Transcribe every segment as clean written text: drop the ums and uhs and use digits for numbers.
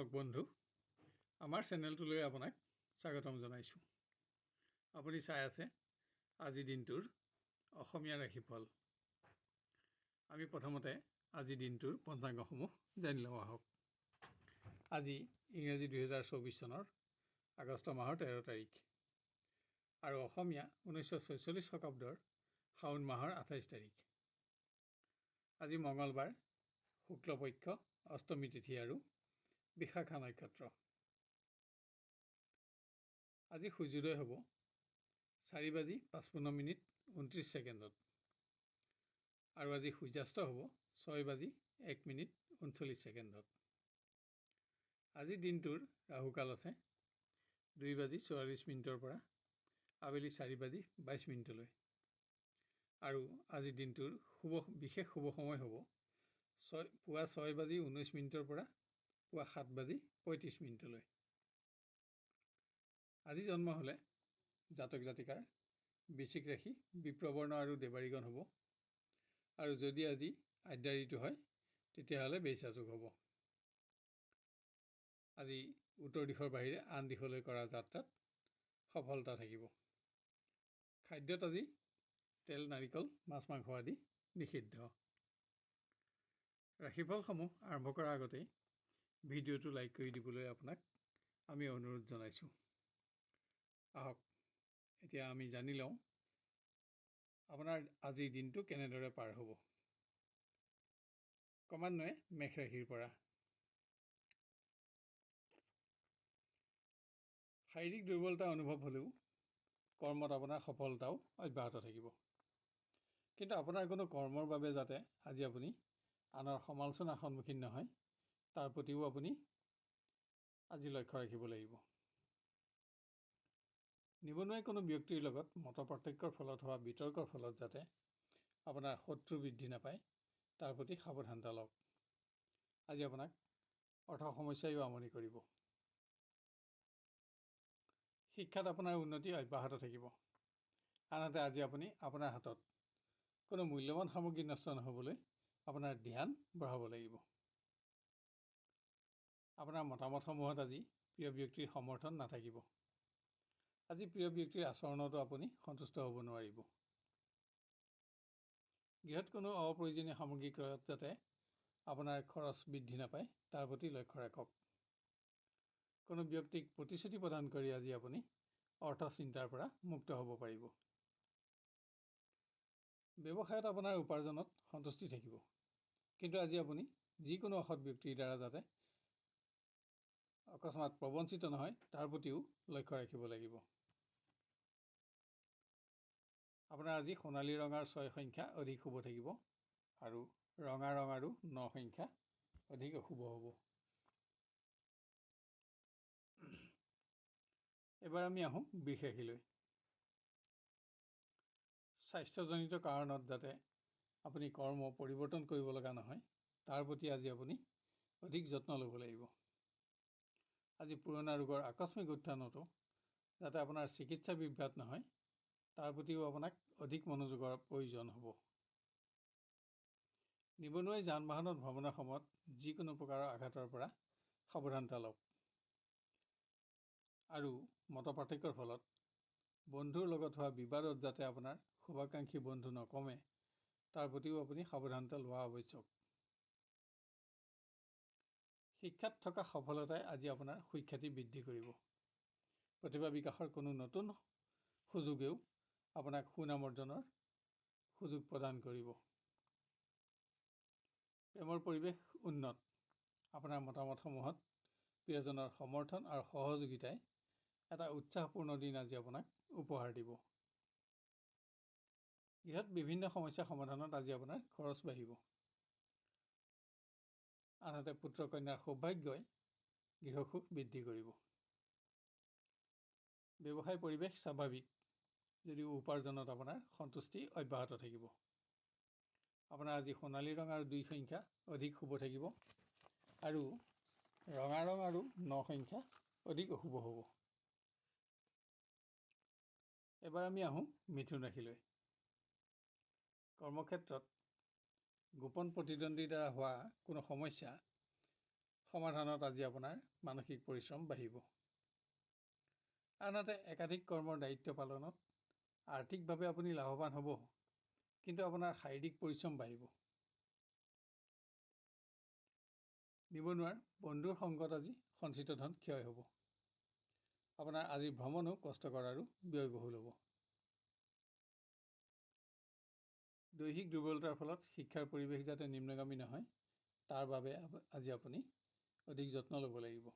দৰ্শক বন্ধু, আমাৰ চেনেলটোলৈ আপোনাক স্বাগতম জনাইছোঁ। আপুনি চাই আছে আজি দিনটোৰ অসমীয়া ৰাশিফল। আমি প্ৰথমতে আজি দিনটোৰ পঞ্চাংগসমূহ জানি লওঁ আহক। আজি ইংৰাজী 2024 চনৰ আগষ্ট মাহৰ 13 তাৰিখ আৰু অসমীয়া 1946 শকাব্দৰ শাওণ মাহৰ 28 তাৰিখ। আজি মঙলবাৰ, শুক্লপক্ষ, অষ্টমী তিথি আৰু বিশাখা নক্ষত্ৰ। আজি সূৰ্যোদয় হ'ব 4:55:29 আৰু আজি সূৰ্যাস্ত হ'ব 6:01:39। আজি দিনটোৰ ৰাহুকাল আছে 2:44 পৰা আবেলি 4:22 আৰু আজি দিনটোৰ বিশেষ শুভ সময় হ'ব পুৱা 6:19 পৰা পুৱা 7:35। আজি জন্ম হ'লে জাতক জাতিকাৰ বৃশ্চিক ৰাশি, বিপ্ৰবৰ্ণ আৰু দেৱাৰীগণ হ'ব আৰু যদি আজি আদ্যা ঋতু হয় তেতিয়াহ'লে বেইছা যোগ হ'ব। আজি উত্তৰ দিশৰ বাহিৰে আন দিশলৈ কৰা যাত্ৰাত সফলতা থাকিব। খাদ্যত আজি তেল, নাৰিকল, মাছ মাংস আদি নিষিদ্ধ। ৰাশিফলসমূহ আৰম্ভ কৰাৰ আগতেই ভিডিঅ'টো লাইক কৰি দিবলৈ আপোনাক আমি অনুৰোধ জনাইছোঁ। আহক এতিয়া আমি জানি লওঁ আপোনাৰ আজিৰ দিনটো কেনেদৰে পাৰ হ'ব। ক্ৰমান্বয়ে মেষ ৰাশিৰ পৰা। শাৰীৰিক দুৰ্বলতা অনুভৱ হ'লেও কৰ্মত আপোনাৰ সফলতাও অব্যাহত থাকিব। কিন্তু আপোনাৰ কোনো কৰ্মৰ বাবে যাতে আজি আপুনি আনৰ সমালোচনাৰ সন্মুখীন নহয় তাৰ প্ৰতিও আপুনি আজি লক্ষ্য ৰাখিব লাগিব। নিবনুৱাই কোনো ব্যক্তিৰ লগত মত পাৰ্থক্যৰ ফলত হোৱা বিতৰ্কৰ ফলত যাতে আপোনাৰ শত্ৰু বৃদ্ধি নাপায় তাৰ প্ৰতি সাৱধানতা লওক। আজি আপোনাক অৰ্থ সমস্যায়ো আমনি কৰিব। শিক্ষাত আপোনাৰ উন্নতি অব্যাহত থাকিব। আনহাতে আজি আপুনি আপোনাৰ হাতত কোনো মূল্যৱান সামগ্ৰী নষ্ট নহ'বলৈ আপোনাৰ ধ্যান বঢ়াব লাগিব। আপোনাৰ মতামতসমূহত আজি প্ৰিয় ব্যক্তিৰ সমৰ্থন নাথাকিব। আজি প্ৰিয় ব্যক্তিৰ আচৰণতো আপুনি সন্তুষ্ট হ'ব নোৱাৰিব। গৃহত কোনো অপ্ৰয়োজনীয় সামগ্ৰী ক্ৰয়ত যাতে আপোনাৰ খৰচ বৃদ্ধি নাপায় তাৰ প্ৰতি লক্ষ্য ৰাখক। কোনো ব্যক্তিক প্ৰতিশ্ৰুতি প্ৰদান কৰি আজি আপুনি অৰ্থ চিন্তাৰ পৰা মুক্ত হ'ব পাৰিব। ব্যৱসায়ত আপোনাৰ উপাৰ্জনত সন্তুষ্টি থাকিব। কিন্তু আজি আপুনি যিকোনো অসৎ ব্যক্তিৰ দ্বাৰা যাতে অকস্মাত প্ৰবঞ্চিত নহয় তাৰ প্ৰতিও লক্ষ্য ৰাখিব লাগিব। আপোনাৰ আজি সোণালী ৰঙৰ 6 সংখ্যা অধিক শুভ থাকিব আৰু ৰঙা ৰং আৰু 9 সংখ্যা অধিক অশুভ হ'ব। এবাৰ আমি আহোঁ বৃষ ৰাশিলৈ। স্বাস্থ্যজনিত কাৰণত যাতে আপুনি কৰ্ম পৰিৱৰ্তন কৰিব লগা নহয় তাৰ প্ৰতি আজি আপুনি অধিক যত্ন ল'ব লাগিব। আজি পুৰণা ৰোগৰ আকস্মিক উত্থানতো যাতে আপোনাৰ চিকিৎসা বিভ্ৰাট নহয় তাৰ প্ৰতিও আপোনাক অধিক মনোযোগৰ প্ৰয়োজন হ'ব। নিবনুৱাই যান বাহনত ভ্ৰমণৰ সময়ত যিকোনো প্ৰকাৰৰ আঘাতৰ পৰা সাৱধানতা লওক আৰু মত পাৰ্থক্যৰ ফলত বন্ধুৰ লগত হোৱা বিবাদত যাতে আপোনাৰ শুভাকাংক্ষী বন্ধু নকমে তাৰ প্ৰতিও আপুনি সাৱধানতা লোৱা আৱশ্যক। শিক্ষাত থকা সফলতাই আজি আপোনাৰ সুখ্যাতি বৃদ্ধি কৰিব। প্ৰতিভা বিকাশৰ কোনো নতুন সুযোগেও আপোনাক সুনাম অৰ্জনৰ সুযোগ প্ৰদান কৰিব। প্ৰেমৰ পৰিৱেশ উন্নত। আপোনাৰ মতামতসমূহত প্ৰিয়জনৰ সমৰ্থন আৰু সহযোগিতাই এটা উৎসাহপূৰ্ণ দিন আজি আপোনাক উপহাৰ দিব। গৃহত বিভিন্ন সমস্যা সমাধানত আজি আপোনাৰ খৰচ বাঢ়িব। আনহাতে পুত্ৰ কন্যাৰ সৌভাগ্যই গৃহসুখ বৃদ্ধি কৰিব। ব্যৱসায় পৰিৱেশ স্বাভাৱিক যদিও উপাৰ্জনত আপোনাৰ সন্তুষ্টি অব্যাহত থাকিব। আপোনাৰ আজি সোণালী ৰং আৰু 2 সংখ্যা অধিক শুভ থাকিব আৰু ৰঙা ৰং আৰু 9 সংখ্যা অধিক অশুভ হ'ব। এবাৰ আমি আহোঁ মিথুন ৰাশিলৈ। কৰ্মক্ষেত্ৰত গোপন প্ৰতিদ্বন্দ্বীৰ দ্বাৰা হোৱা কোনো সমস্যা সমাধানত আজি আপোনাৰ মানসিক পৰিশ্ৰম বাঢ়িব। আনহাতে একাধিক কৰ্মৰ দায়িত্ব পালনত আৰ্থিকভাৱে আপুনি লাভৱান হ'ব, কিন্তু আপোনাৰ শাৰীৰিক পৰিশ্ৰম বাঢ়িব। নিবনুৱাৰ বন্ধুৰ সংগত আজি সঞ্চিত ধন ক্ষয় হ'ব। আপোনাৰ আজি ভ্ৰমণো কষ্টকৰ আৰু ব্যয়বহুল হ'ব। দৈহিক দুৰ্বলতাৰ ফলত শিক্ষাৰ পৰিৱেশ যাতে নিম্নগামী নহয়, তাৰ বাবে আজি আপুনি অধিক যত্ন ল'ব লাগিব।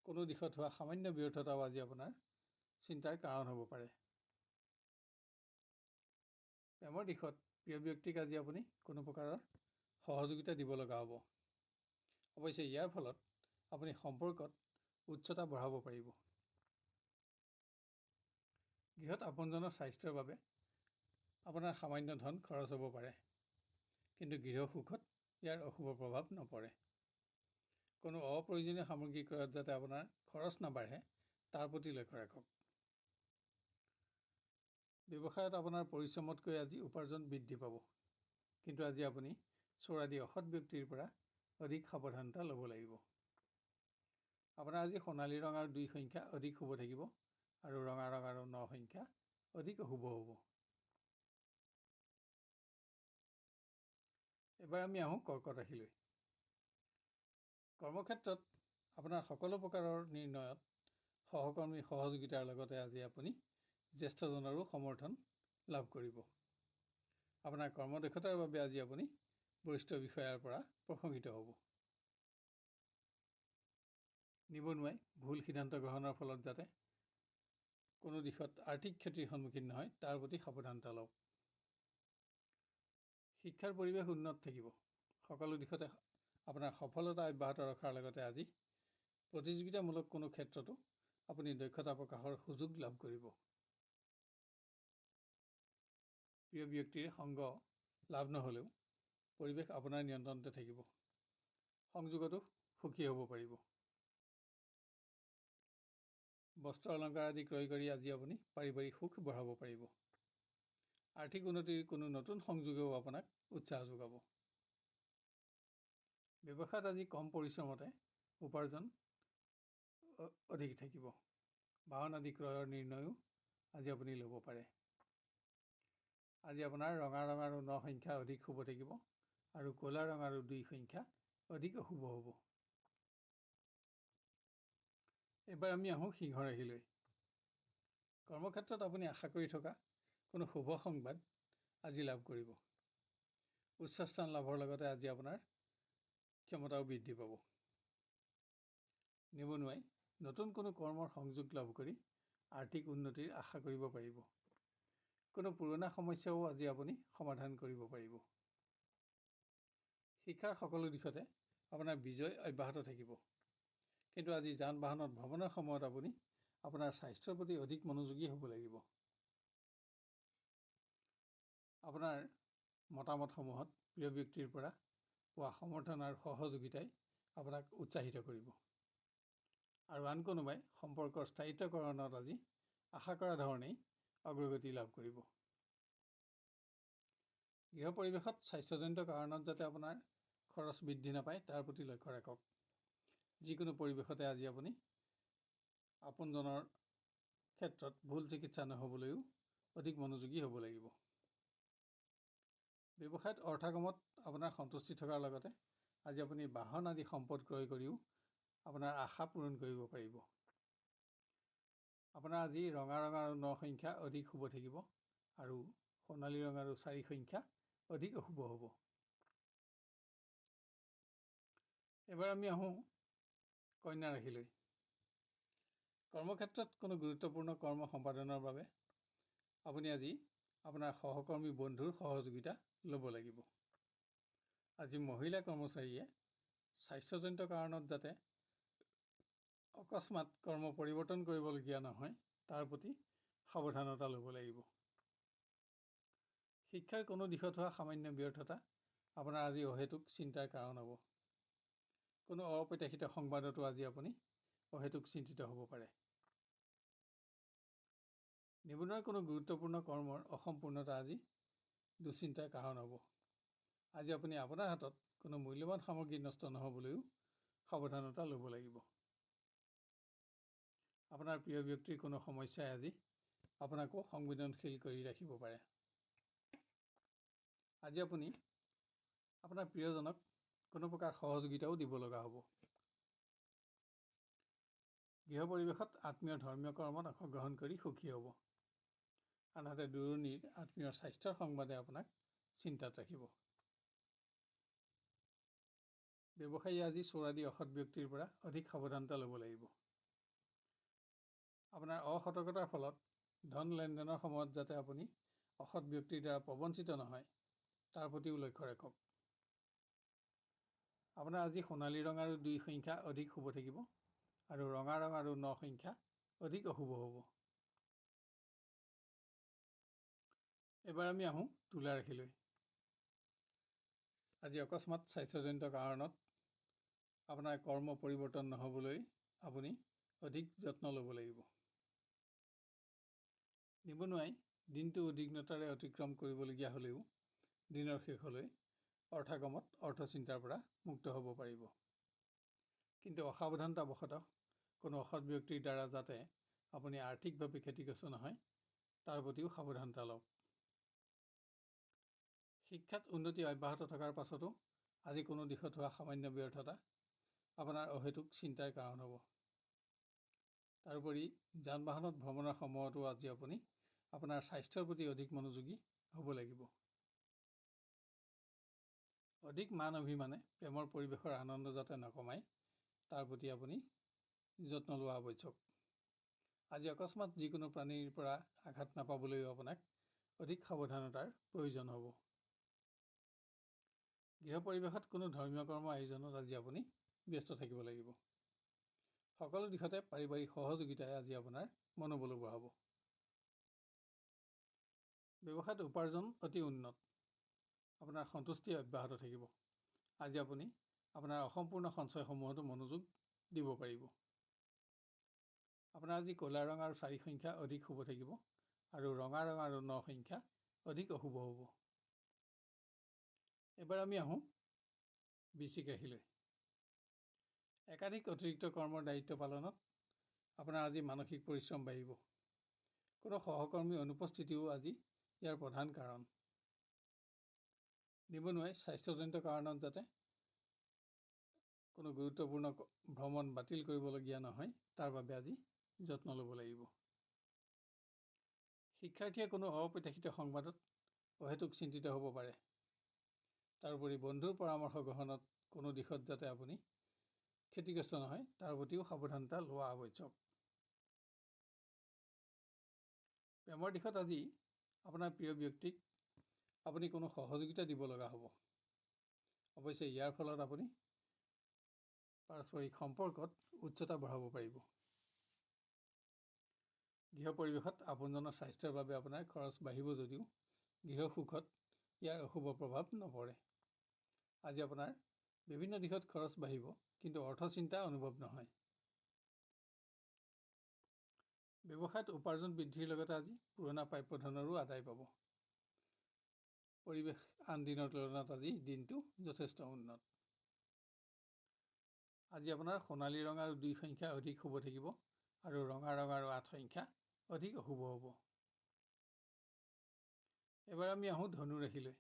কোনো দিশত হোৱা সামান্য ব্যৰ্থতাও আজি আপোনাৰ চিন্তাৰ কাৰণ হ'ব পাৰে। প্ৰেমৰ দিশত প্ৰিয় ব্যক্তিক আজি আপুনি কোনো প্ৰকাৰৰ সহযোগিতা দিব লগা হ'ব। অৱশ্যে ইয়াৰ ফলত আপুনি সম্পৰ্কত উচ্চতা বঢ়াব পাৰিব। গৃহত আপোনজনৰ স্বাস্থ্যৰ বাবে আপোনাৰ সামান্য ধন খৰচ হ'ব পাৰে, কিন্তু গৃহ সুখত ইয়াৰ অশুভ প্ৰভাৱ নপৰে। কোনো অপ্ৰয়োজনীয় সামগ্ৰী ক্ৰয়ত যাতে আপোনাৰ খৰচ নাবাঢ়ে, তাৰ প্ৰতি লক্ষ্য ৰাখক। ব্যৱসায়ত আপোনাৰ পৰিশ্ৰমতকৈ আজি উপাৰ্জন বৃদ্ধি পাব, কিন্তু আজি আপুনি চোৰ আদি অসৎ ব্যক্তিৰ পৰা অধিক সাৱধানতা ল'ব লাগিব। আপোনাৰ আজি সোণালী ৰং আৰু 2 সংখ্যা অধিক শুভ থাকিব, আৰু ৰঙা ৰং আৰু 9 সংখ্যা অধিক অশুভ হ'ব। এবাৰ আমি আহোঁ কৰ্কট ৰাশিলৈ। কৰ্মক্ষেত্ৰত আপোনাৰ সকলো প্ৰকাৰৰ নিৰ্ণয়ত সহকৰ্মীৰ সহযোগিতাৰ লগতে আজি আপুনি জ্যেষ্ঠজনৰো সমৰ্থন লাভ কৰিব। আপোনাৰ কৰ্মদক্ষতাৰ বাবে আজি আপুনি বৰিষ্ঠ বিষয়াৰ পৰা প্ৰশংসিত হ'ব। নিবনুৱাই ভুল সিদ্ধান্ত গ্ৰহণৰ ফলত যাতে কোনো দিশত আৰ্থিক ক্ষতিৰ সন্মুখীন নহয়, তাৰ প্ৰতি সাৱধানতা লওক। শিক্ষাৰ পৰিৱেশ উন্নত থাকিব। সকলো দিশতে আপোনাৰ সফলতা অব্যাহত ৰখাৰ লগতে আজি প্ৰতিযোগিতামূলক কোনো ক্ষেত্ৰতো আপুনি দক্ষতা প্ৰকাশৰ সুযোগ লাভ কৰিব। প্ৰিয় ব্যক্তিৰ সংগ লাভ নহ'লেও পৰিৱেশ আপোনাৰ নিয়ন্ত্ৰণতে থাকিব। সংযোগতো সুখী হ'ব পাৰিব। বস্ত্ৰ অলংকাৰ আদি ক্ৰয় কৰি আজি আপুনি পাৰিবাৰিক সুখ বঢ়াব পাৰিব। আৰ্থিক উন্নতিৰ কোনো নতুন সংযোগেও আপোনাক উৎসাহ যোগাব। ব্যৱসায়ত আজি কম পৰিশ্ৰমতে উপাৰ্জন অধিক থাকিব। বাহন আদি ক্ৰয়ৰ নিৰ্ণয়ো আজি আপুনি ল'ব পাৰে। আজি আপোনাৰ ৰঙা ৰং আৰু 9 সংখ্যা অধিক শুভ থাকিব, আৰু ক'লা ৰং আৰু 2 সংখ্যা অধিক অশুভ হ'ব। এবাৰ আমি আহোঁ সিংহ ৰাশিলৈ। কৰ্মক্ষেত্ৰত আপুনি আশা কৰি থকা কোনো শুভ সংবাদ আজি লাভ কৰিব। উচ্চ স্থান লাভৰ লগতে আজি আপোনাৰ ক্ষমতাও বৃদ্ধি পাব। নিবনুৱাই নতুন কোনো কৰ্মৰ সংযোগ লাভ কৰি আৰ্থিক উন্নতিৰ আশা কৰিব পাৰিব। কোনো পুৰণা সমস্যাও আজি আপুনি সমাধান কৰিব পাৰিব। শিক্ষাৰ সকলো দিশতে আপোনাৰ বিজয় অব্যাহত থাকিব, কিন্তু আজি যান বাহনত ভ্ৰমণৰ সময়ত আপুনি আপোনাৰ স্বাস্থ্যৰ প্ৰতি অধিক মনোযোগী হ'ব লাগিব। আপোনাৰ মতামতসমূহত প্ৰিয় ব্যক্তিৰ পৰা পোৱা সমৰ্থন আৰু সহযোগিতাই আপোনাক উৎসাহিত কৰিব, আৰু আন কোনোবাই সম্পৰ্কৰ স্থায়িত্বকৰণত আজি আশা কৰা ধৰণেই অগ্ৰগতি লাভ কৰিব। গৃহ পৰিৱেশত স্বাস্থ্যজনিত কাৰণত যাতে আপোনাৰ খৰচ বৃদ্ধি নাপায়, তাৰ প্ৰতি লক্ষ্য ৰাখক। যিকোনো পৰিৱেশতে আজি আপুনি আপোনজনৰ ক্ষেত্ৰত ভুল চিকিৎসা নহ'বলৈও অধিক মনোযোগী হ'ব লাগিব। ব্যৱসায়ত অৰ্থাগমত আপোনাৰ সন্তুষ্টি থকাৰ লগতে আজি আপুনি বাহন আদি সম্পদ ক্ৰয় কৰিও আপোনাৰ আশা পূৰণ কৰিব পাৰিব। আপোনাৰ আজি ৰঙা ৰং আৰু 9 সংখ্যা অধিক শুভ থাকিব, আৰু সোণালী ৰং আৰু 4 সংখ্যা অধিক অশুভ হ'ব। এবাৰ আমি আহোঁ কন্যা ৰাশিলৈ। কৰ্মক্ষেত্ৰত কোনো গুৰুত্বপূৰ্ণ কৰ্ম সম্পাদনৰ বাবে আপুনি আজি আপোনাৰ সহকৰ্মী বন্ধুৰ সহযোগিতা ল'ব লাগিব। আজি মহিলা কৰ্মচাৰীয়ে স্বাস্থ্যজনিত কাৰণত যাতে অকস্মাত কৰ্ম পৰিৱৰ্তন কৰিবলগীয়া নহয়, তাৰ প্ৰতি সাৱধানতা ল'ব লাগিব। শিক্ষাৰ কোনো দিশত হোৱা সামান্য ব্যৰ্থতা আপোনাৰ আজি অহেতুক চিন্তাৰ কাৰণ হ'ব। কোনো অপ্ৰত্যাশিত সংবাদতো আজি আপুনি অহেতুক চিন্তিত হ'ব পাৰে। নিবনুৱাৰ কোনো গুৰুত্বপূৰ্ণ কৰ্মৰ অসম্পূৰ্ণতা আজি দুশ্চিন্তাৰ কাৰণ হ'ব। আজি আপুনি আপোনাৰ হাতত কোনো মূল্যৱান সামগ্ৰী নষ্ট নহ'বলৈও সাৱধানতা ল'ব লাগিব। আপোনাৰ প্ৰিয় ব্যক্তিৰ কোনো সমস্যাই আজি আপোনাকো সংবেদনশীল কৰি ৰাখিব পাৰে। আজি আপুনি আপোনাৰ প্ৰিয়জনক কোনো প্ৰকাৰ সহযোগিতাও দিব লগা হ'ব। গৃহ পৰিৱেশত আত্মীয় ধৰ্মীয় কৰ্মত অংশগ্ৰহণ কৰি সুখী হ'ব। আনহাতে দূৰণিৰ আত্মীয়ৰ স্বাস্থ্যৰ সংবাদে আপোনাক চিন্তাত ৰাখিব। ব্যৱসায়ী আজি চোৰাদি অসৎ ব্যক্তিৰ পৰা অধিক সাৱধানতা ল'ব লাগিব। আপোনাৰ অসতৰ্কতাৰ ফলত ধন লেনদেনৰ সময়ত যাতে আপুনি অসৎ ব্যক্তিৰ দ্বাৰা প্ৰবঞ্চিত নহয় তাৰ প্ৰতিও লক্ষ্য ৰাখক। আপোনাৰ আজি সোণালী ৰং আৰু 2 সংখ্যা অধিক শুভ থাকিব আৰু ৰঙা ৰং আৰু 9 সংখ্যা অধিক অশুভ হ'ব। এবাৰ আমি আহোঁ তুলা ৰাশিলৈ। আজি অকস্মাত স্বাস্থ্যজনিত কাৰণত আপোনাৰ কৰ্ম পৰিৱৰ্তন নহ'বলৈ আপুনি অধিক যত্ন ল'ব লাগিব। নিবনুৱাই দিনটো উদ্বিগ্নতাৰে অতিক্ৰম কৰিবলগীয়া হ'লেও দিনৰ শেষলৈ অৰ্থাগমত অৰ্থচিন্তাৰ পৰা মুক্ত হ'ব পাৰিব। কিন্তু অসাৱধানতাবশতঃ কোনো অসৎ ব্যক্তিৰ দ্বাৰা যাতে আপুনি আৰ্থিকভাৱে ক্ষতিগ্ৰস্ত নহয় তাৰ প্ৰতিও সাৱধানতা লওক। শিক্ষাত উন্নতি অব্যাহত থকাৰ পাছতো আজি কোনো দিশত হোৱা সামান্য ব্যৰ্থতা আপোনাৰ অহেতুক চিন্তাৰ কাৰণ হ'ব। তাৰোপৰি যান বাহনত ভ্ৰমণৰ সময়তো আজি আপুনি আপোনাৰ স্বাস্থ্যৰ প্ৰতি অধিক মনোযোগী হ'ব লাগিব। অধিক মান অভিমানে প্ৰেমৰ পৰিৱেশৰ আনন্দ যাতে নকমায় তাৰ প্ৰতি আপুনি যত্ন লোৱা আৱশ্যক। আজি অকস্মাত যিকোনো প্ৰাণীৰ পৰা আঘাত নাপাবলৈও আপোনাক অধিক সাৱধানতাৰ প্ৰয়োজন হ'ব। গৃহ পৰিৱেশত কোনো ধৰ্মীয় কৰ্ম আয়োজনত আজি আপুনি ব্যস্ত থাকিব লাগিব। সকলো দিশতে পাৰিবাৰিক সহযোগিতাই আজি আপোনাৰ মনোবল বঢ়াব। ব্যৱসায়ত উপাৰ্জন অতি উন্নত। আপোনাৰ সন্তুষ্টি অব্যাহত থাকিব। আজি আপুনি আপোনাৰ অসম্পূৰ্ণ সঞ্চয়সমূহতো মনোযোগ দিব পাৰিব। আপোনাৰ আজি ক'লা ৰং আৰু 4 সংখ্যা অধিক শুভ থাকিব আৰু ৰঙা ৰং আৰু 9 সংখ্যা অধিক অশুভ হ'ব। এবাৰ আমি আহোঁ বৃশ্চিক ৰাশিলৈ। একাধিক অতিৰিক্ত কৰ্মৰ দায়িত্ব পালনত আপোনাৰ আজি মানসিক পৰিশ্ৰম বাঢ়িব। কোনো সহকৰ্মী অনুপস্থিতিও আজি ইয়াৰ প্ৰধান কাৰণ। নিবনুৱাই স্বাস্থ্যজনিত কাৰণত যাতে কোনো গুৰুত্বপূৰ্ণ ভ্ৰমণ বাতিল কৰিবলগীয়া নহয় তাৰ বাবে আজি যত্ন ল'ব লাগিব। শিক্ষাৰ্থীয়ে কোনো অপ্ৰত্যাশিত সংবাদত অহেতুক চিন্তিত হ'ব পাৰে। তাৰোপৰি বন্ধুৰ পৰামৰ্শ গ্ৰহণত কোনো দিশত যাতে আপুনি ক্ষতিগ্ৰস্ত নহয় তাৰ প্ৰতিও সাৱধানতা লোৱা আৱশ্যক। প্ৰেমৰ দিশত আজি আপোনাৰ প্ৰিয় ব্যক্তিক আপুনি কোনো সহযোগিতা দিব লগা হ'ব। অৱশ্যে ইয়াৰ ফলত আপুনি পাৰস্পৰিক সম্পৰ্কত উচ্চতা বঢ়াব পাৰিব। গৃহ পৰিৱেশত আপোনজনৰ স্বাস্থ্যৰ বাবে আপোনাৰ খৰচ বাঢ়িব যদিও গৃহ সুখত ইয়াৰ অশুভ প্ৰভাৱ নপৰে। আজি আপোনাৰ বিভিন্ন দিশত খৰচ বাঢ়িব কিন্তু অৰ্থচিন্তা অনুভৱ নহয়। ব্যৱসায়ত উপাৰ্জন বৃদ্ধিৰ লগতে আজি পুৰণা প্ৰাপ্য ধনৰো আদায় পাব। পৰিৱেশ আন দিনৰ তুলনাত আজি দিনটো যথেষ্ট উন্নত। আজি আপোনাৰ সোণালী ৰং আৰু 2 সংখ্যা অধিক শুভ থাকিব আৰু ৰঙা ৰং আৰু 8 সংখ্যা অধিক অশুভ হ'ব। এবাৰ আমি আহোঁ ধনু ৰাশিলৈ।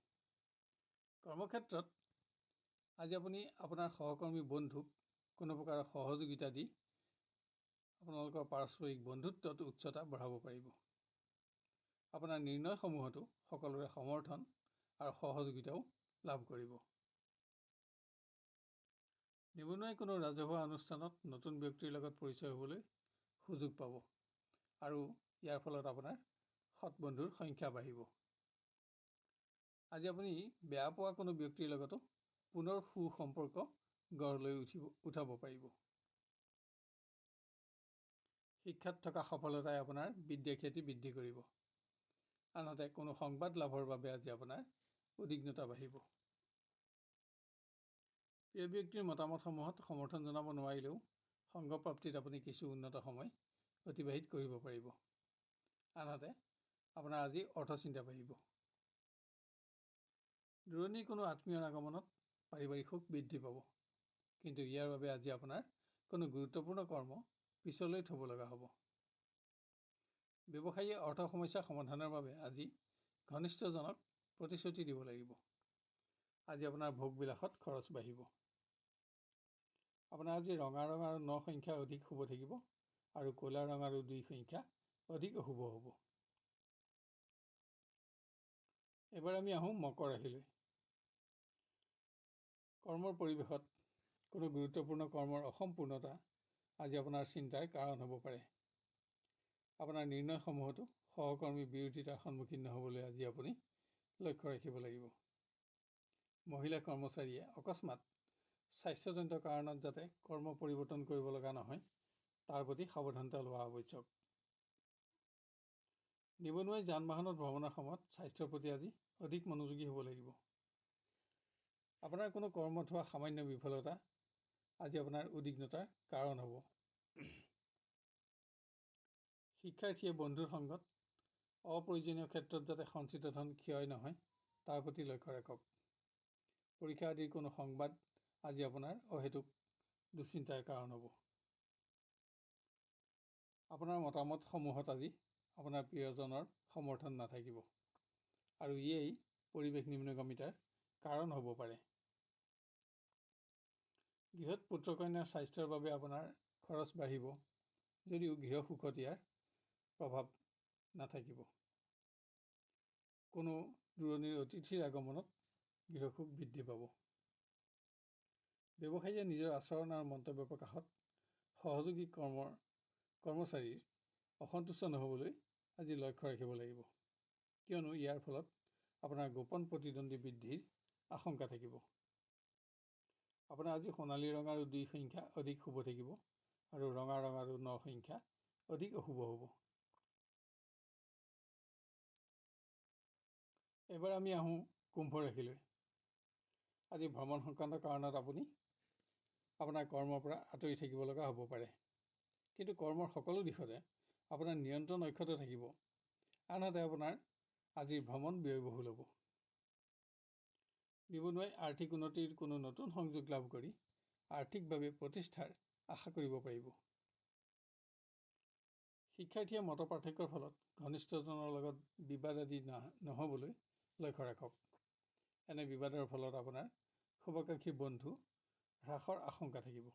কৰ্মক্ষেত্ৰত আজি আপুনি আপোনাৰ সহকৰ্মী বন্ধুক কোনো প্ৰকাৰৰ সহযোগিতা দি আপোনালোকৰ পাৰস্পৰিক বন্ধুত্বত উচ্চতা বঢ়াব পাৰিব। আপোনাৰ নিৰ্ণয়সমূহতো সকলোৰে সমৰ্থন আৰু সহযোগিতাও লাভ কৰিব। নিবনুৱাই কোনো ৰাজহুৱা অনুষ্ঠানত নতুন ব্যক্তিৰ লগত পৰিচয় হ'বলৈ সুযোগ পাব আৰু ইয়াৰ ফলত আপোনাৰ সৎ বন্ধুৰ সংখ্যা বাঢ়িব। আজি আপুনি বেয়া পোৱা কোনো ব্যক্তিৰ লগতো পুনৰ সুসম্পৰ্ক গঢ় লৈ উঠাব পাৰিব। শিক্ষাত থকা সফলতাই আপোনাৰ বিদ্যা খ্যাতি বৃদ্ধি কৰিব। আনহাতে কোনো সংবাদ লাভৰ বাবে আজি আপোনাৰ উদ্বিগ্নতা বাঢ়িব। প্ৰিয় ব্যক্তিৰ মতামতসমূহত সমৰ্থন জনাব নোৱাৰিলেও সংগ প্ৰাপ্তিত আপুনি কিছু উন্নত সময় অতিবাহিত কৰিব পাৰিব। আনহাতে আপোনাৰ আজি অৰ্থচিন্তা বাঢ়িব। দূৰণিৰ কোনো আত্মীয়ৰ আগমনত পাৰিবাৰিক সুখ বৃদ্ধি পাব। কিন্তু ইয়াৰ বাবে আজি আপোনাৰ কোনো গুৰুত্বপূৰ্ণ কৰ্ম পিছলৈ থ'ব লগা হ'ব। ব্যৱসায়ীয়ে অৰ্থ সমস্যা সমাধানৰ বাবে আজি ঘনিষ্ঠজনক প্ৰতিশ্ৰুতি দিব লাগিব। আজি আপোনাৰ ভোগবিলাসত খৰচ বাঢ়িব। আপোনাৰ আজি ৰঙা ৰং আৰু 9 সংখ্যা অধিক শুভ থাকিব আৰু ক'লা ৰং আৰু 2 সংখ্যা অধিক অশুভ হ'ব। এবাৰ আমি আহোঁ মকৰ ৰাশিলৈ। কৰ্মৰ পৰিৱেশত কোনো গুৰুত্বপূৰ্ণ কৰ্মৰ অসম্পূৰ্ণতা আজি আপোনাৰ চিন্তাৰ কাৰণ হ'ব পাৰে। আপোনাৰ নিৰ্ণয়সমূহতো সহকৰ্মী বিৰোধিতাৰ সন্মুখীন নহ'বলৈ আজি আপুনি লক্ষ্য ৰাখিব লাগিব। মহিলা কৰ্মচাৰীয়ে অকস্মাত স্বাস্থ্যজনিত কাৰণত যাতে কৰ্ম পৰিৱৰ্তন কৰিব লগা নহয় তাৰ প্ৰতি সাৱধানতা লোৱা আৱশ্যক। নিবনুৱাই যান বাহনত ভ্ৰমণৰ সময়ত স্বাস্থ্যৰ প্ৰতি আজি অধিক মনোযোগী হ'ব লাগিব। আপোনাৰ কোনো কৰ্মত হোৱা সামান্য বিফলতা আজি আপোনাৰ উদ্বিগ্নতাৰ কাৰণ হ'ব। শিক্ষাৰ্থীয়ে বন্ধুৰ সংগত অপ্ৰয়োজনীয় ক্ষেত্ৰত যাতে সঞ্চিত ধন ক্ষয় নহয় তাৰ প্ৰতি লক্ষ্য ৰাখক। পৰীক্ষা আদিৰ কোনো সংবাদ আজি আপোনাৰ অহেতুক দুশ্চিন্তাৰ কাৰণ হ'ব। আপোনাৰ মতামতসমূহত আজি আপোনাৰ প্ৰিয়জনৰ সমৰ্থন নাথাকিব আৰু ইয়েই পৰিৱেশ নিম্নগামিতাৰ কাৰণ হ'ব পাৰে। গৃহত পুত্ৰ-কন্যাৰ স্বাস্থ্যৰ বাবে আপোনাৰ খৰচ বাঢ়িব যদিও গৃহ সুখত ইয়াৰ প্ৰভাৱ নাথাকিব। কোনো দূৰণিৰ অতিথিৰ আগমনত গৃহসুখ বৃদ্ধি পাব। ব্যৱসায়ীয়ে নিজৰ আচৰণ আৰু মন্তব্য প্ৰকাশত সহযোগী কৰ্মচাৰীৰ অসন্তুষ্ট নহ'বলৈ আজি লক্ষ্য ৰাখিব লাগিব, কিয়নো ইয়াৰ ফলত আপোনাৰ গোপন প্ৰতিদ্বন্দ্বী বৃদ্ধিৰ আশংকা থাকিব। আপোনাৰ আজি সোণালী ৰং আৰু 2 সংখ্যা অধিক শুভ থাকিব আৰু ৰঙা ৰং আৰু 9 সংখ্যা অধিক অশুভ হ'ব। এবাৰ আমি আহোঁ কুম্ভ ৰাশিলৈ। আজি ভ্ৰমণ সংক্ৰান্ত কাৰণত আপুনি আপোনাৰ কৰ্মৰ পৰা আঁতৰি থাকিব লগা হ'ব পাৰে, কিন্তু কৰ্মৰ সকলো দিশতে আপোনাৰ নিয়ন্ত্ৰণ অক্ষত থাকিব। আনহাতে আপোনাৰ আজিৰ ভ্ৰমণ ব্যয়বহুল হ'ব। নিবনুৱাই আৰ্থিক উন্নতিৰ কোনো নতুন সংযোগ লাভ কৰি আৰ্থিকভাৱে প্ৰতিষ্ঠাৰ আশা কৰিব পাৰিব। শিক্ষাৰ্থীয়ে মত পাৰ্থক্যৰ ফলত ঘনিষ্ঠজনৰ লগত বিবাদ আদি নহ'বলৈ লক্ষ্য ৰাখক। এনে বিবাদৰ ফলত আপোনাৰ শুভাকাংক্ষী বন্ধু হ্ৰাসৰ আশংকা থাকিব।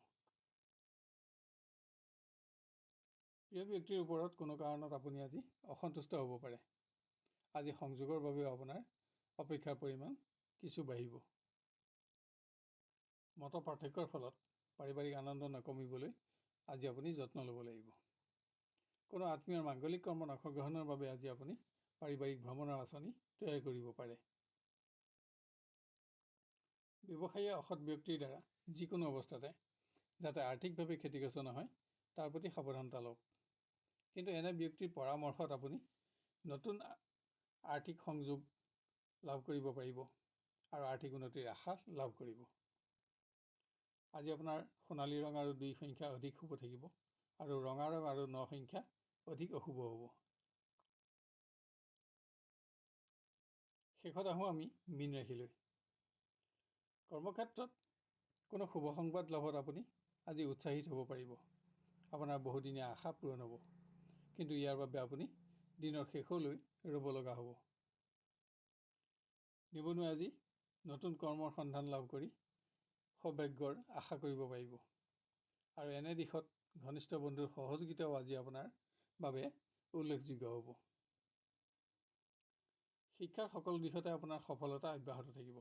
প্ৰিয় ব্যক্তিৰ ওপৰত কোনো কাৰণত আপুনি আজি অসন্তুষ্ট হ'ব পাৰে। আজি সংযোগৰ বাবেও আপোনাৰ অপেক্ষাৰ পৰিমাণ কিছু বাঢ়িব। মত পাৰ্থক্যৰ ফলত পাৰিবাৰিক আনন্দ নকমিবলৈ আজি আপুনি যত্ন ল'ব লাগিব। কোনো আত্মীয়ৰ মাংগলিক কৰ্মত অংশগ্ৰহণৰ বাবে আজি আপুনি পাৰিবাৰিক ভ্ৰমণৰ আঁচনি তৈয়াৰ কৰিব পাৰে। ব্যৱসায়ীয়ে অসৎ ব্যক্তিৰ দ্বাৰা যিকোনো অৱস্থাতে যাতে আৰ্থিকভাৱে ক্ষতিগ্ৰস্ত নহয় তাৰ প্ৰতি সাৱধানতা লওক। কিন্তু এনে ব্যক্তিৰ পৰামৰ্শত আপুনি নতুন আৰ্থিক সংযোগ লাভ কৰিব পাৰিব আৰু আৰ্থিক উন্নতিৰ আশা লাভ কৰিব। আজি আপোনাৰ সোণালী ৰং আৰু 2 সংখ্যা অধিক শুভ থাকিব আৰু ৰঙা ৰং আৰু 9 সংখ্যা অধিক অশুভ হ'ব। শেষত আহোঁ আমি মীন ৰাশিলৈ। কৰ্মক্ষেত্ৰত কোনো শুভ সংবাদ লাভত আপুনি আজি উৎসাহিত হ'ব পাৰিব। আপোনাৰ বহুদিনীয়া আশা পূৰণ হ'ব, কিন্তু ইয়াৰ বাবে আপুনি দিনৰ শেষলৈ ৰ'ব লগা হ'ব। নিবনুৱাই আজি নতুন কৰ্মৰ সন্ধান লাভ কৰি সৌভাগ্যৰ আশা কৰিব পাৰিব আৰু এনে দিশত ঘনিষ্ঠ বন্ধুৰ সহযোগিতাও আজি আপোনাৰ বাবে উল্লেখযোগ্য হ'ব। শিক্ষাৰ সকলো দিশতে আপোনাৰ সফলতা অব্যাহত থাকিব।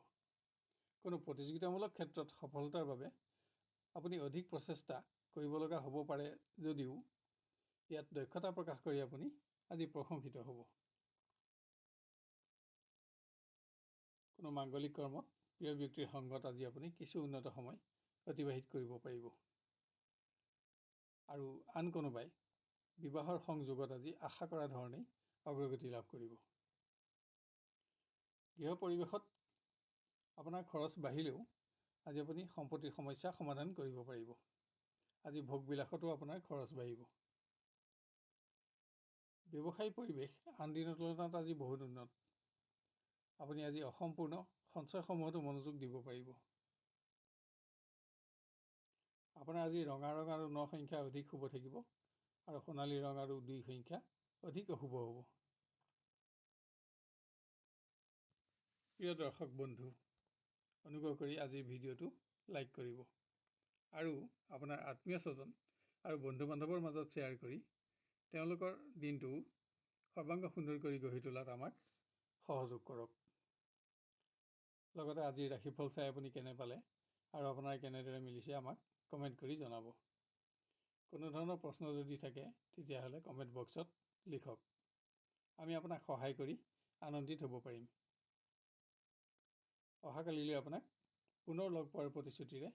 কোনো প্ৰতিযোগিতামূলক ক্ষেত্ৰত সফলতাৰ বাবে আপুনি অধিক প্ৰচেষ্টা কৰিব লগা হ'ব পাৰে যদিও ইয়াত দক্ষতা প্ৰকাশ কৰি আপুনি আজি প্ৰশংসিত হ'ব। কোনো মাংগলিক কৰ্মত প্ৰিয় ব্যক্তিৰ সংগত আজি আপুনি কিছু উন্নত সময় অতিবাহিত কৰিব পাৰিব আৰু আন কোনোবাই বিবাহৰ সংযোগত আজি আশা কৰা ধৰণেই অগ্ৰগতি লাভ কৰিব। গৃহ পৰিৱেশত আপোনাৰ খৰচ বাঢ়িলেও আজি আপুনি সম্পত্তিৰ সমস্যা সমাধান কৰিব পাৰিব। আজি ভোগবিলাসতো আপোনাৰ খৰচ বাঢ়িব। ব্যৱসায়ী পৰিৱেশ আন দিনৰ তুলনাত আজি বহুত উন্নত। আপুনি আজি অসম্পূৰ্ণ সঞ্চয়সমূহতো মনোযোগ দিব পাৰিব। আপোনাৰ আজি ৰঙা ৰং আৰু 9 সংখ্যা অধিক শুভ থাকিব আৰু সোণালী ৰং আৰু 2 সংখ্যা অধিক অশুভ হ'ব। প্ৰিয় দৰ্শক বন্ধু, অনুগ্ৰহ কৰি আজিৰ ভিডিঅ'টো লাইক কৰিব আৰু আপোনাৰ আত্মীয় স্বজন আৰু বন্ধু বান্ধৱৰ মাজত শ্বেয়াৰ কৰি তেওঁলোকৰ দিনটো সৰ্বাংগ সুন্দৰ কৰি গঢ়ি তোলাত আমাক সহযোগ কৰক। লগতে আজিৰ ৰাশিফল চাই আপুনি কেনে পালে আৰু আপোনাৰ কেনেদৰে মিলিছে আমাক কমেণ্ট কৰি জনাব। কোনো ধৰণৰ প্ৰশ্ন যদি থাকে তেতিয়াহ'লে কমেণ্ট বক্সত লিখক। আমি আপোনাক সহায় কৰি আনন্দিত হ'ব পাৰিম। অহাকালিলৈ আপোনাক পুনৰ লগ পোৱাৰ প্ৰতিশ্ৰুতিৰে